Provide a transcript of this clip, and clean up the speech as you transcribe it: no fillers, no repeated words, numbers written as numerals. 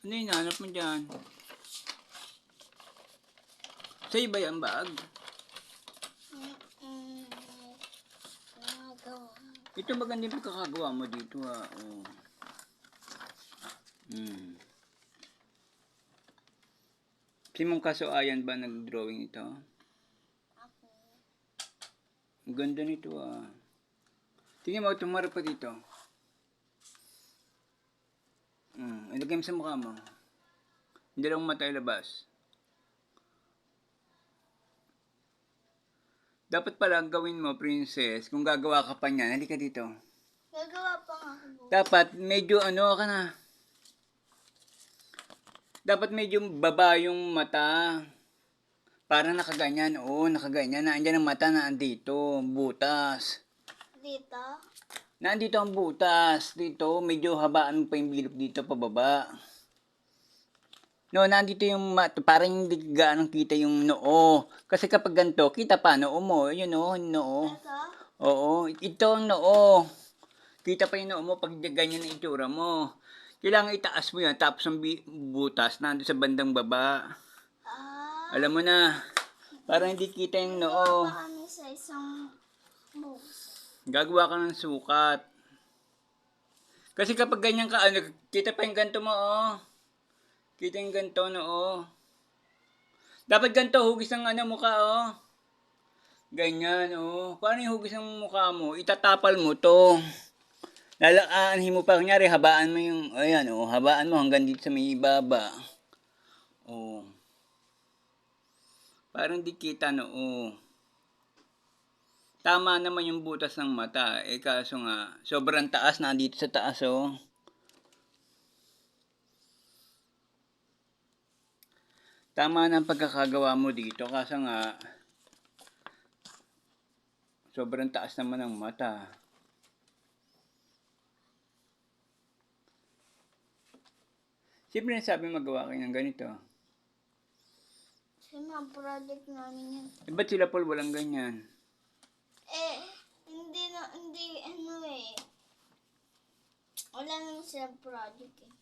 Ano yung hanap mo dyan? Sa'yo ba yan bag? Ito maganda yung pagkakagawa mo dito ah. Oh. Si mong Kasuayan ba nag-drawing ito? Ako. Ang ganda nito ah. Tingnan mo, tumarap pa dito. Ilagay mo sa mukha mo. Hindi lang mata ilabas. Dapat pala ang gawin mo, princess, kung gagawa ka pa niyan, halika dito. Gagawa pa nga ako. Dapat medyo ano ka na. Dapat medyo baba yung mata. Para nakaganyan. Oo, nakaganyan. Naandyan ang mata na andito. Butas. Dito? Nandito ang butas. Dito, medyo habaan mo pa yung bilog dito pababa. No, nandito yung mata. Parang hindi gaano kita yung noo. Kasi kapag ganito, kita pa noo mo. Yun o, noo. Ito? Oo, ito ang noo. Kita pa yung noo mo pag ganyan ang itsura mo. Kailangan itaas mo yan, tapos ang butas nandun sa bandang baba. Alam mo na, parang hindi kita yung noo. Gagawa pa kami sa isang box. Gagawa ka ng sukat. Kasi kapag ganyan ka, kita pa yung ganito mo, oh. Kita yung ganito, noo. Dapat ganito, hugis ang mukha, oh. Ganyan, oh. Paano yung hugis ng mukha mo? Itatapal mo to. Lalaanhin mo pa, kunyari, habaan mo yung, ayan, oh, habaan mo hanggang dito sa may ibaba. Oh. Parang di kita, no, oh. Tama naman yung butas ng mata, kaso nga, sobrang taas, nandito sa taas, oh. Tama na ang pagkakagawa mo dito, kaso nga, sobrang taas naman ng mata. Siyempre nasabi magawa kayo ng ganito. Sa mga project namin yan. Ba't sila Paul walang ganyan? Hindi, ano eh. Wala naman silang project eh.